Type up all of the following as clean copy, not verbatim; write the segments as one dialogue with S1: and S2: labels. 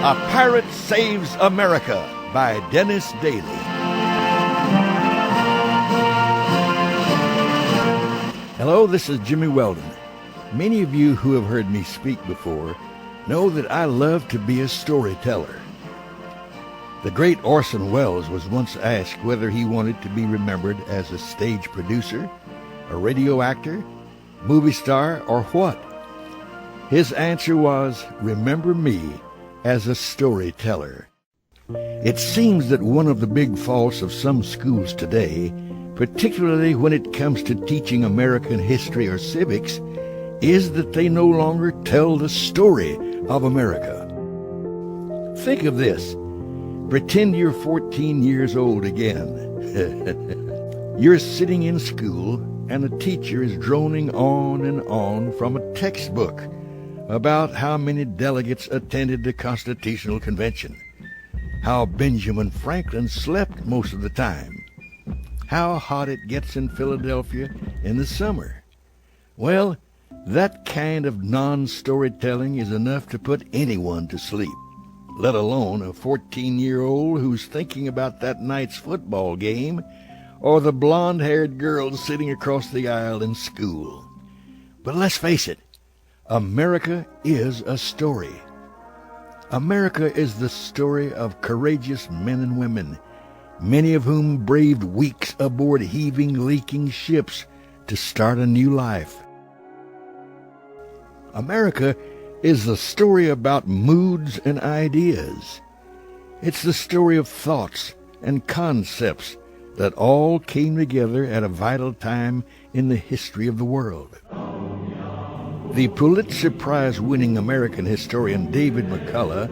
S1: A Pirate Saves America by Dennis Daly. Hello, this is Jimmy Weldon. Many of you who have heard me speak before know that I love to be a storyteller. The great Orson Welles was once asked whether he wanted to be remembered as a stage producer, a radio actor, movie star, or what? His answer was, "Remember me as a storyteller." It seems that one of the big faults of some schools today, particularly when it comes to teaching American history or civics, is that they no longer tell the story of America. Think of this. Pretend you're 14 years old again. You're sitting in school, and the teacher is droning on and on from a textbook about how many delegates attended the Constitutional Convention, how Benjamin Franklin slept most of the time, how hot it gets in Philadelphia in the summer. Well, that kind of non-storytelling is enough to put anyone to sleep, let alone a 14-year-old who's thinking about that night's football game or the blonde-haired girl sitting across the aisle in school. But let's face it, America is a story. America is the story of courageous men and women, many of whom braved weeks aboard heaving, leaking ships to start a new life. America is the story about moods and ideas. It's the story of thoughts and concepts that all came together at a vital time in the history of the world. The Pulitzer Prize-winning American historian David McCullough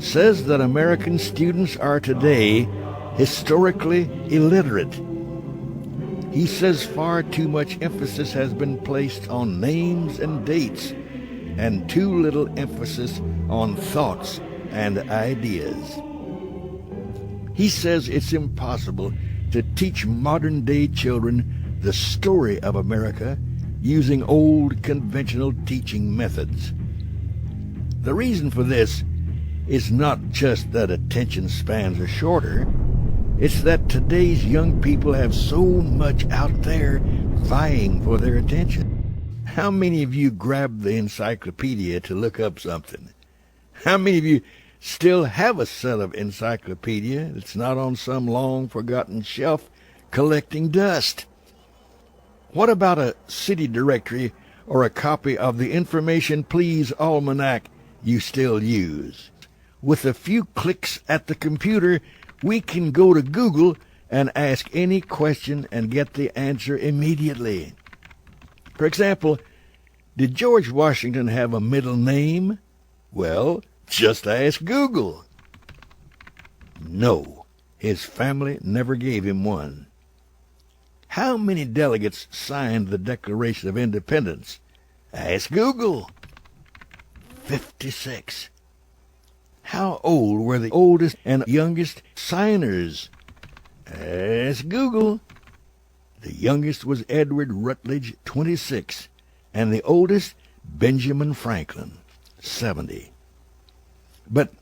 S1: says that American students are today historically illiterate. He says far too much emphasis has been placed on names and dates, and too little emphasis on thoughts and ideas. He says it's impossible to teach modern-day children the story of America using old conventional teaching methods. The reason for this is not just that attention spans are shorter, it's that today's young people have so much out there vying for their attention. How many of you grabbed the encyclopedia to look up something? How many of you still have a set of encyclopedia that's not on some long-forgotten shelf collecting dust? What about a city directory or a copy of the Information Please Almanac you still use? With a few clicks at the computer, we can go to Google and ask any question and get the answer immediately. For example, did George Washington have a middle name? Well, just ask Google. No, his family never gave him one. How many delegates signed the Declaration of Independence? Ask Google. 56. How old were the oldest and youngest signers? Ask Google. The youngest was Edward Rutledge, 26, and the oldest, Benjamin Franklin, 70. But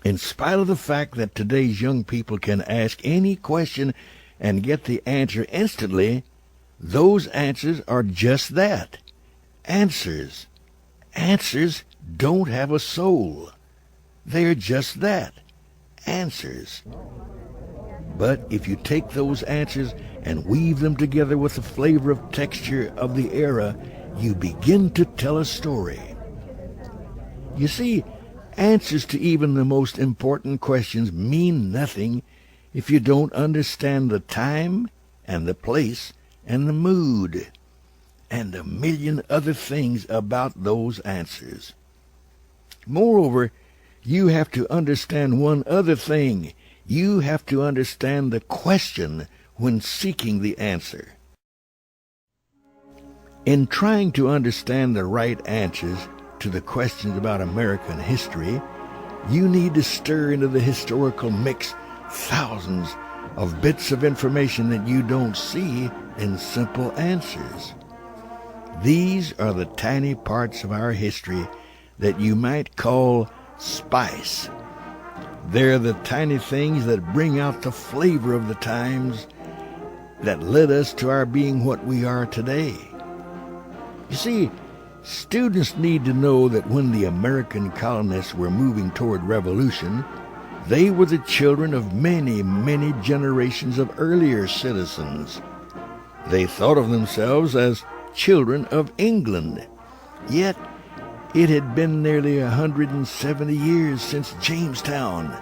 S1: in spite of the fact that today's young people can ask any question and get the answer instantly, those answers are just that, answers. Answers don't have a soul. They're just that, answers. But if you take those answers and weave them together with the flavor of texture of the era, you begin to tell a story. You see, answers to even the most important questions mean nothing if you don't understand the time and the place and the mood and a million other things about those answers. Moreover, you have to understand one other thing. You have to understand the question when seeking the answer. In trying to understand the right answers to the questions about American history, you need to stir into the historical mix thousands of bits of information that you don't see in simple answers. These are the tiny parts of our history that you might call spice, They're the tiny things that bring out the flavor of the times that led us to our being what we are today. You see, students need to know that when the American colonists were moving toward revolution, they were the children of many, many generations of earlier citizens. They thought of themselves as children of England, yet it had been nearly 170 years since Jamestown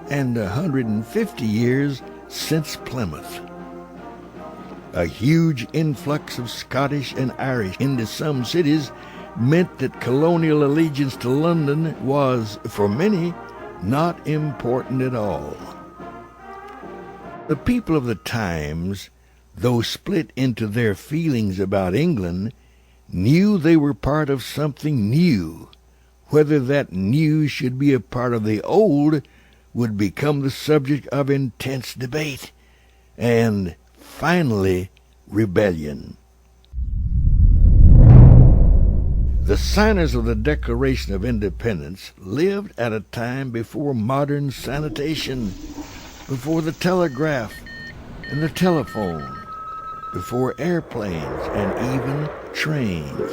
S1: and 150 years since Plymouth. A huge influx of Scottish and Irish into some cities meant that colonial allegiance to London was, for many, not important at all. The people of the times, though split into their feelings about England, knew they were part of something new. Whether that new should be a part of the old would become the subject of intense debate and, finally, rebellion. The signers of the Declaration of Independence lived at a time before modern sanitation, before the telegraph and the telephone, before airplanes and even trains.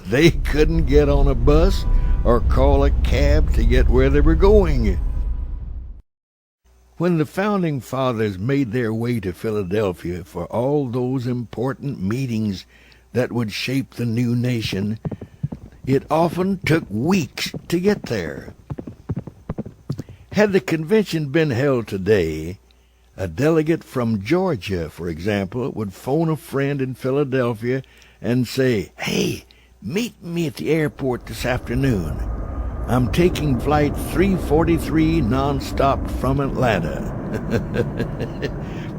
S1: They couldn't get on a bus or call a cab to get where they were going. When the Founding Fathers made their way to Philadelphia for all those important meetings that would shape the new nation, it often took weeks to get there. Had the convention been held today, a delegate from Georgia, for example, would phone a friend in Philadelphia and say, "Hey, meet me at the airport this afternoon. I'm taking flight 343 nonstop from Atlanta."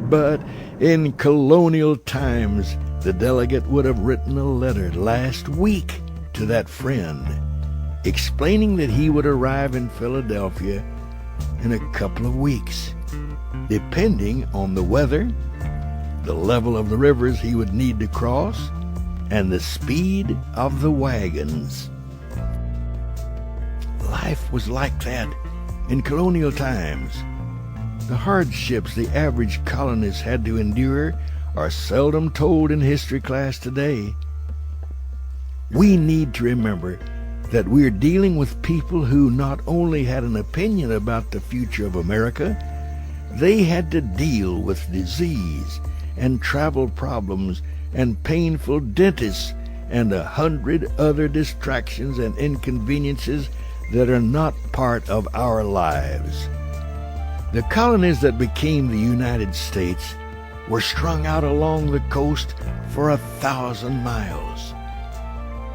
S1: But in colonial times, the delegate would have written a letter last week to that friend, explaining that he would arrive in Philadelphia in a couple of weeks, depending on the weather, the level of the rivers he would need to cross, and the speed of the wagons. Life was like that in colonial times. The hardships the average colonist had to endure are seldom told in history class today. We need to remember that we're dealing with people who not only had an opinion about the future of America, they had to deal with disease and travel problems and painful dentists and 100 other distractions and inconveniences that are not part of our lives. The colonies that became the United States were strung out along the coast for 1,000 miles.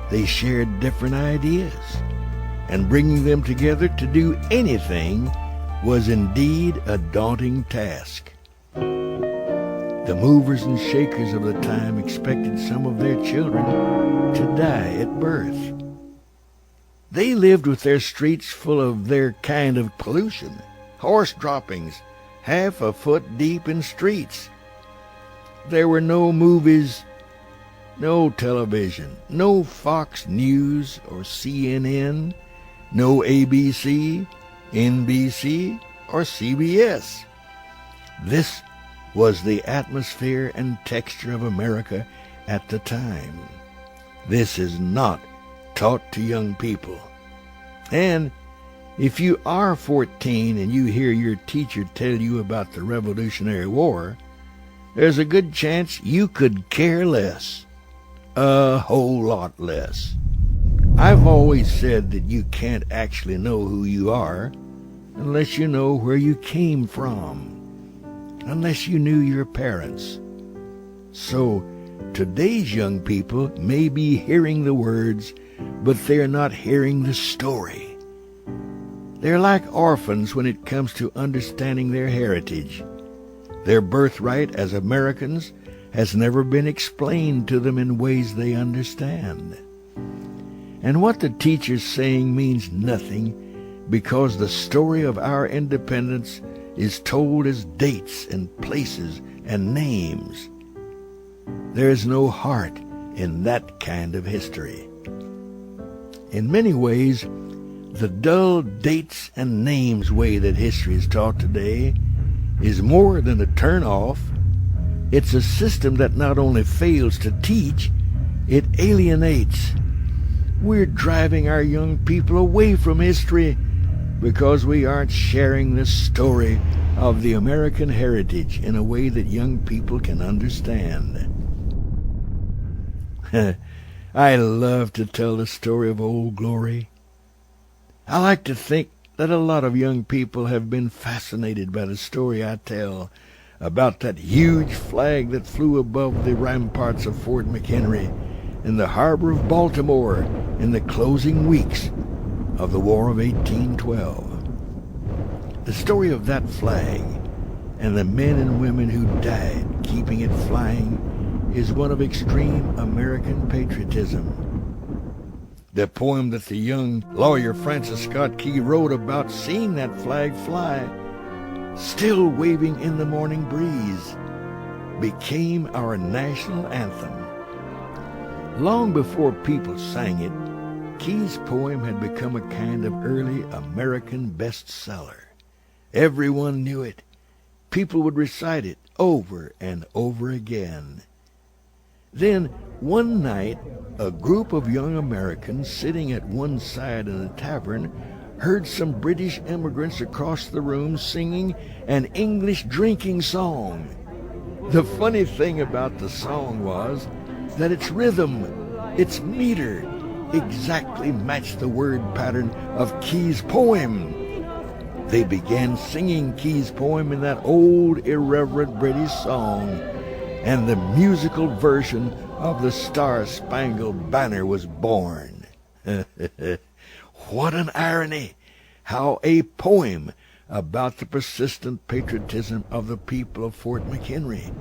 S1: They shared different ideas, and bringing them together to do anything was indeed a daunting task. The movers and shakers of the time expected some of their children to die at birth. They lived with their streets full of their kind of pollution, horse droppings, half a foot deep in streets. There were no movies, no television, no Fox News or CNN, no ABC, NBC, or CBS. This was the atmosphere and texture of America at the time. This is not taught to young people. And if you are 14 and you hear your teacher tell you about the Revolutionary War, there's a good chance you could care less. A whole lot less. I've always said that you can't actually know who you are unless you know where you came from, unless you knew your parents. So today's young people may be hearing the words, but they're not hearing the story. They're like orphans when it comes to understanding their heritage. Their birthright as Americans has never been explained to them in ways they understand. And what the teacher's saying means nothing, because the story of our independence is told as dates and places and names. There is no heart in that kind of history. In many ways, The dull dates and names way that history is taught today is more than a turn-off. It's a system that not only fails to teach, it alienates. We're driving our young people away from history because we aren't sharing the story of the American heritage in a way that young people can understand. I love to tell the story of Old Glory. I like to think that a lot of young people have been fascinated by the story I tell about that huge flag that flew above the ramparts of Fort McHenry in the harbor of Baltimore in the closing weeks of the War of 1812. The story of that flag and the men and women who died keeping it flying is one of extreme American patriotism. The poem that the young lawyer Francis Scott Key wrote about seeing that flag fly, still waving in the morning breeze, became our national anthem. Long before people sang it, Key's poem had become a kind of early American bestseller. Everyone knew it. People would recite it over and over again. Then, one night, a group of young Americans sitting at one side in a tavern heard some British immigrants across the room singing an English drinking song. The funny thing about the song was that its rhythm, its meter, exactly matched the word pattern of Key's poem. They began singing Key's poem in that old, irreverent British song, and the musical version of the Star-Spangled Banner was born. What an irony! How a poem about the persistent patriotism of the people of Fort McHenry,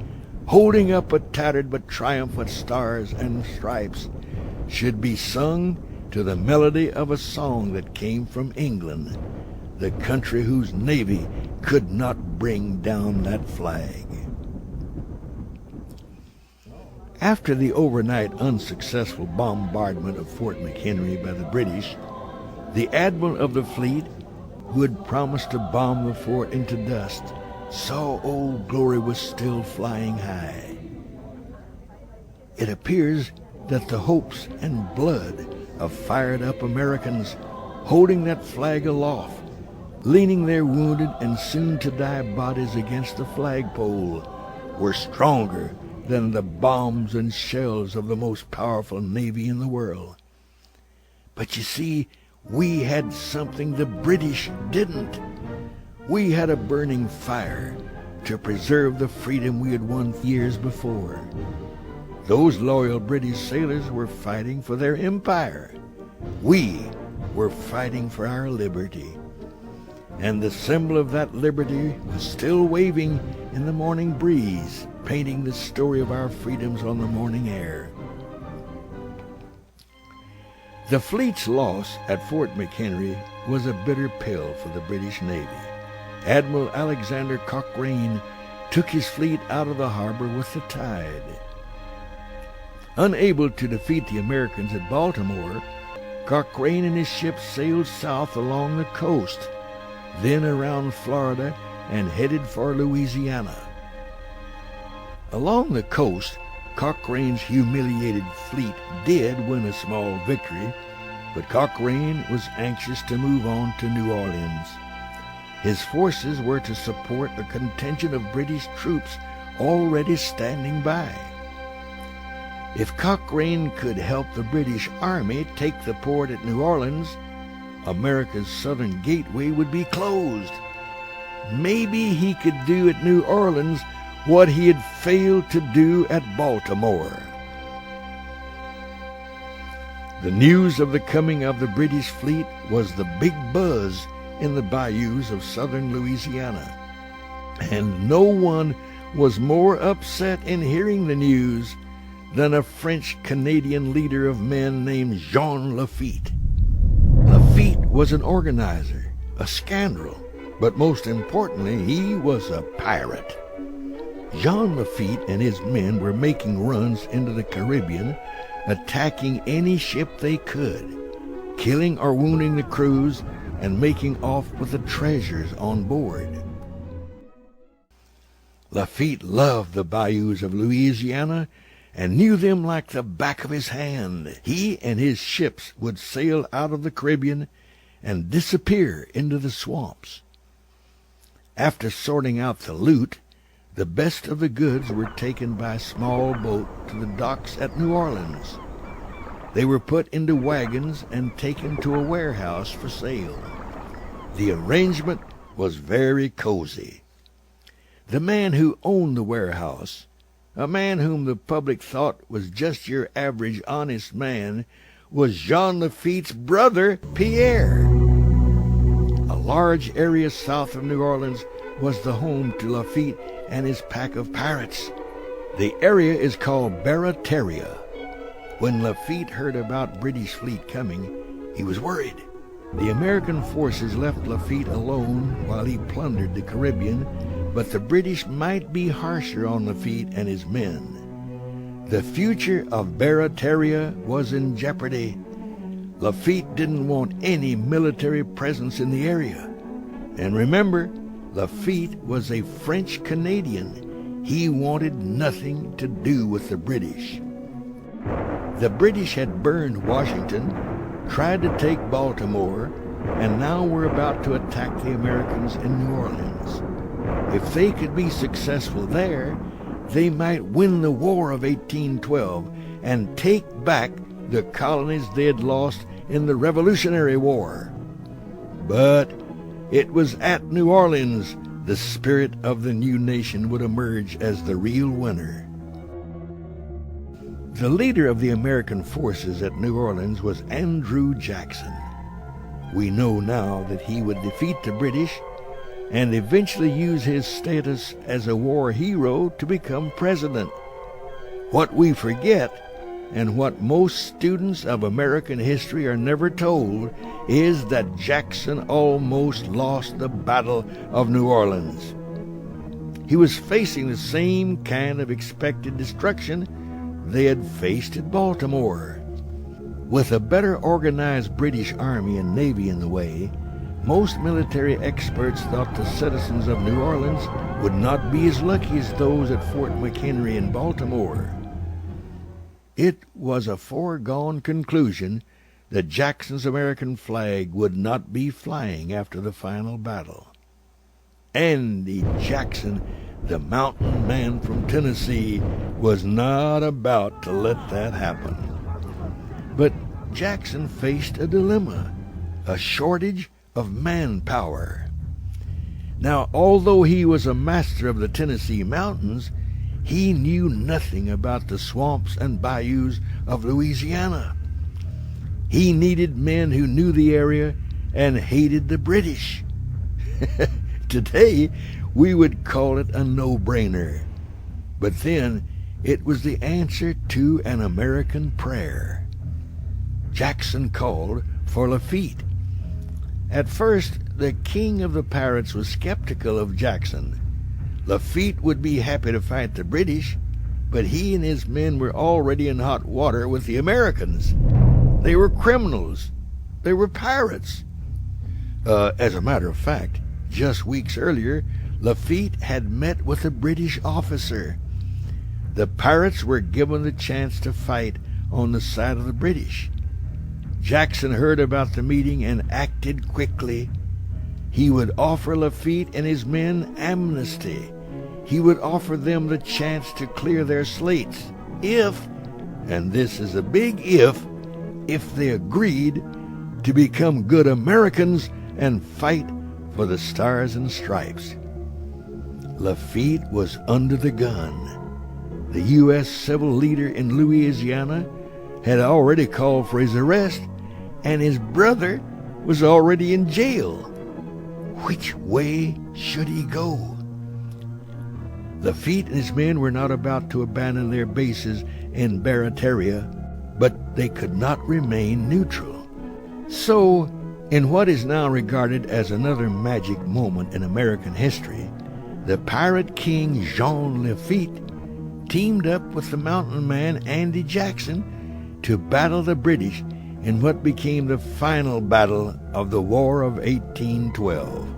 S1: holding up a tattered but triumphant stars and stripes, should be sung to the melody of a song that came from England, the country whose navy could not bring down that flag. After the overnight unsuccessful bombardment of Fort McHenry by the British, the admiral of the fleet, who had promised to bomb the fort into dust, saw Old Glory was still flying high. It appears that the hopes and blood of fired-up Americans holding that flag aloft, leaning their wounded and soon-to-die bodies against the flagpole, were stronger than the bombs and shells of the most powerful navy in the world. But you see, we had something the British didn't. We had a burning fire to preserve the freedom we had won years before. Those loyal British sailors were fighting for their empire. We were fighting for our liberty. And the symbol of that liberty was still waving in the morning breeze, painting the story of our freedoms on the morning air. The fleet's loss at Fort McHenry was a bitter pill for the British Navy. Admiral Alexander Cochrane took his fleet out of the harbor with the tide. Unable to defeat the Americans at Baltimore, Cochrane and his ships sailed south along the coast, then around Florida and headed for Louisiana. Along the coast, Cochrane's humiliated fleet did win a small victory, but Cochrane was anxious to move on to New Orleans. His forces were to support a contingent of British troops already standing by. If Cochrane could help the British Army take the port at New Orleans, America's southern gateway would be closed. Maybe he could do at New Orleans what he had failed to do at Baltimore. The news of the coming of the British fleet was the big buzz in the bayous of southern Louisiana, and no one was more upset in hearing the news than a French-Canadian leader of men named Jean Lafitte. Lafitte was an organizer, a scoundrel, but most importantly, he was a pirate. Jean Lafitte and his men were making runs into the Caribbean, attacking any ship they could, killing or wounding the crews and making off with the treasures on board. Lafitte loved the bayous of Louisiana and knew them like the back of his hand. He and his ships would sail out of the Caribbean and disappear into the swamps. After sorting out the loot, the best of the goods were taken by a small boat to the docks at New Orleans. They were put into wagons and taken to a warehouse for sale. The arrangement was very cozy. The man who owned the warehouse, a man whom the public thought was just your average honest man, was Jean Lafitte's brother, Pierre. A large area south of New Orleans was the home to Lafitte and his pack of pirates. The area is called Barataria. When Lafitte heard about British fleet coming, he was worried. The American forces left Lafitte alone while he plundered the Caribbean, but the British might be harsher on Lafitte and his men. The future of Barataria was in jeopardy. Lafitte didn't want any military presence in the area. And remember, Lafitte was a French Canadian. He wanted nothing to do with the British. The British had burned Washington, tried to take Baltimore, and now were about to attack the Americans in New Orleans. If they could be successful there, they might win the War of 1812 and take back the colonies they had lost in the Revolutionary War. But it was at New Orleans the spirit of the new nation would emerge as the real winner. The leader of the American forces at New Orleans was Andrew Jackson. We know now that he would defeat the British and eventually use his status as a war hero to become president. What we forget, and what most students of American history are never told, is that Jackson almost lost the Battle of New Orleans. He was facing the same kind of expected destruction they had faced at Baltimore. With a better organized British Army and Navy in the way, most military experts thought the citizens of New Orleans would not be as lucky as those at Fort McHenry in Baltimore. It was a foregone conclusion that Jackson's American flag would not be flying after the final battle. Andy Jackson, the mountain man from Tennessee, was not about to let that happen. But Jackson faced a dilemma, a shortage of manpower. Now, although he was a master of the Tennessee mountains, he knew nothing about the swamps and bayous of Louisiana. He needed men who knew the area and hated the British. Today, we would call it a no-brainer. But then, it was the answer to an American prayer. Jackson called for Lafitte. At first, the king of the pirates was skeptical of Jackson. Lafitte would be happy to fight the British, but he and his men were already in hot water with the Americans. They were criminals. They were pirates. As a matter of fact, just weeks earlier, Lafitte had met with a British officer. The pirates were given the chance to fight on the side of the British. Jackson heard about the meeting and acted quickly. He would offer Lafitte and his men amnesty. He would offer them the chance to clear their slates if, and this is a big if they agreed to become good Americans and fight for the Stars and Stripes. Lafitte was under the gun. The U.S. civil leader in Louisiana had already called for his arrest, and his brother was already in jail. Which way should he go? Lafitte and his men were not about to abandon their bases in Barataria, but they could not remain neutral. So, in what is now regarded as another magic moment in American history, the pirate king Jean Lafitte teamed up with the mountain man Andy Jackson to battle the British in what became the final battle of the War of 1812.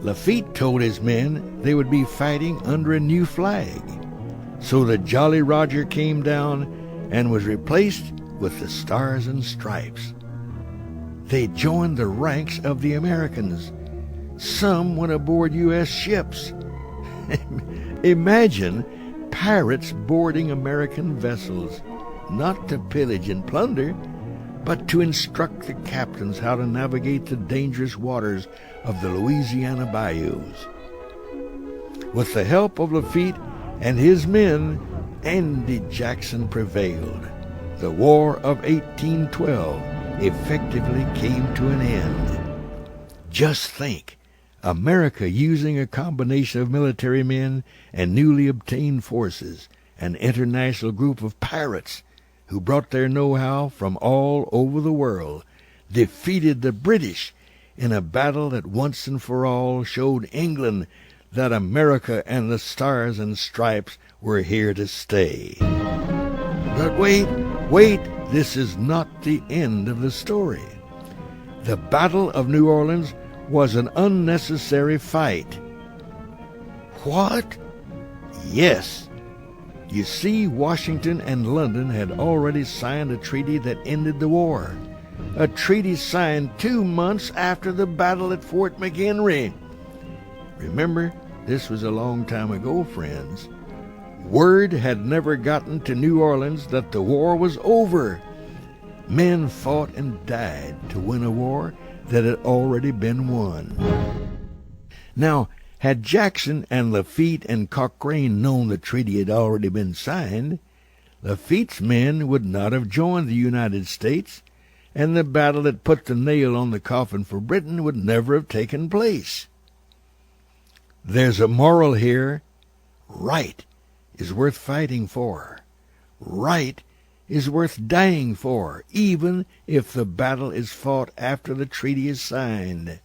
S1: Lafitte told his men they would be fighting under a new flag, so the Jolly Roger came down and was replaced with the Stars and Stripes. They joined the ranks of the Americans. Some went aboard U.S. ships. Imagine pirates boarding American vessels, not to pillage and plunder, but to instruct the captains how to navigate the dangerous waters of the Louisiana bayous. With the help of Lafitte and his men, Andy Jackson prevailed. The War of 1812 effectively came to an end. Just think, America using a combination of military men and newly obtained forces, an international group of pirates who brought their know-how from all over the world, defeated the British in a battle that once and for all showed England that America and the Stars and Stripes were here to stay. But wait, this is not the end of the story. The Battle of New Orleans was an unnecessary fight. What? Yes. You see, Washington and London had already signed a treaty that ended the war. A treaty signed 2 months after the battle at Fort McHenry. Remember, this was a long time ago, friends. Word had never gotten to New Orleans that the war was over. Men fought and died to win a war that had already been won. Now, had Jackson and Lafitte and Cochrane known the treaty had already been signed, Lafitte's men would not have joined the United States, and the battle that put the nail on the coffin for Britain would never have taken place. There's a moral here. Right is worth fighting for. Right is worth dying for, even if the battle is fought after the treaty is signed.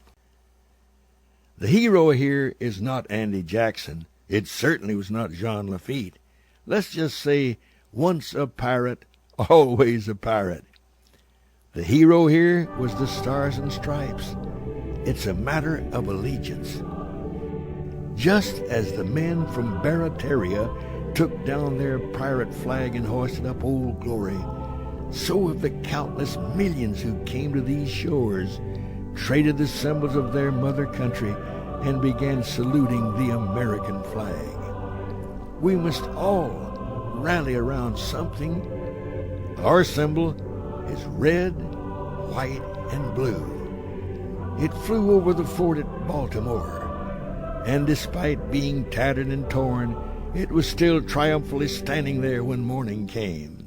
S1: The hero here is not Andy Jackson. It certainly was not Jean Lafitte. Let's just say, once a pirate, always a pirate. The hero here was the Stars and Stripes. It's a matter of allegiance. Just as the men from Barataria took down their pirate flag and hoisted up Old Glory, so have the countless millions who came to these shores, traded the symbols of their mother country, and began saluting the American flag. We must all rally around something. Our symbol is red, white, and blue. It flew over the fort at Baltimore, and despite being tattered and torn, it was still triumphantly standing there when morning came.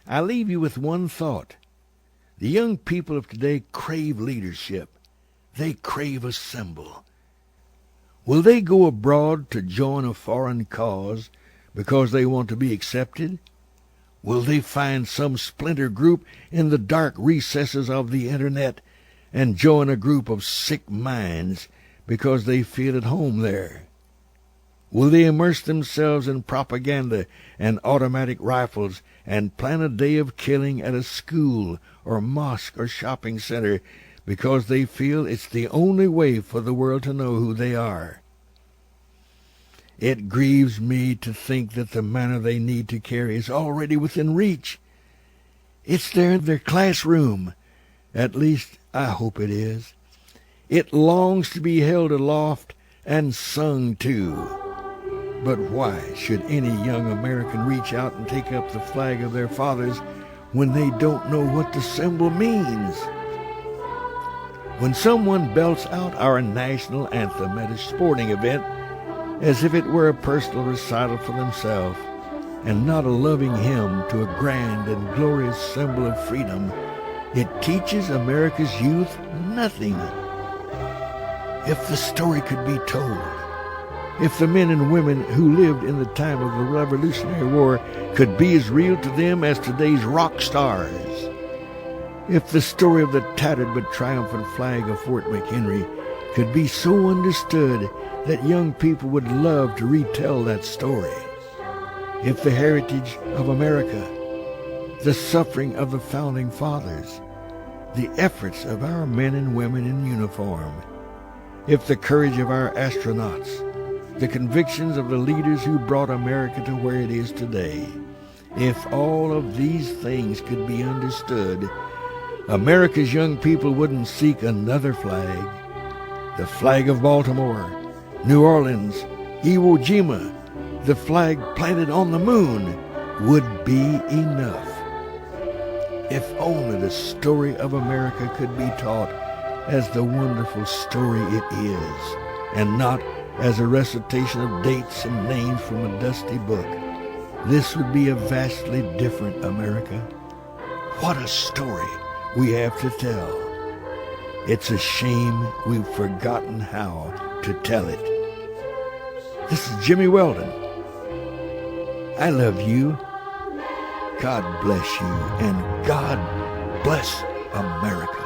S1: I leave you with one thought. The young people of today crave leadership. They crave a symbol. Will they go abroad to join a foreign cause because they want to be accepted? Will they find some splinter group in the dark recesses of the Internet and join a group of sick minds because they feel at home there? Will they immerse themselves in propaganda and automatic rifles and plan a day of killing at a school or mosque or shopping center because they feel it's the only way for the world to know who they are? It grieves me to think that the manner they need to carry is already within reach. It's there in their classroom. At least, I hope it is. It longs to be held aloft and sung to. But why should any young American reach out and take up the flag of their fathers when they don't know what the symbol means? When someone belts out our national anthem at a sporting event as if it were a personal recital for themselves and not a loving hymn to a grand and glorious symbol of freedom, it teaches America's youth nothing. If the story could be told, if the men and women who lived in the time of the Revolutionary War could be as real to them as today's rock stars, if the story of the tattered but triumphant flag of Fort McHenry could be so understood that young people would love to retell that story, if the heritage of America, the suffering of the founding fathers, the efforts of our men and women in uniform, if the courage of our astronauts, the convictions of the leaders who brought America to where it is today, if all of these things could be understood, America's young people wouldn't seek another flag. The flag of Baltimore, New Orleans, Iwo Jima, the flag planted on the moon would be enough. If only the story of America could be taught as the wonderful story it is, and not as a recitation of dates and names from a dusty book, this would be a vastly different America. What a story we have to tell. It's a shame we've forgotten how to tell it. This is Jimmy Weldon. I love you. God bless you, and God bless America.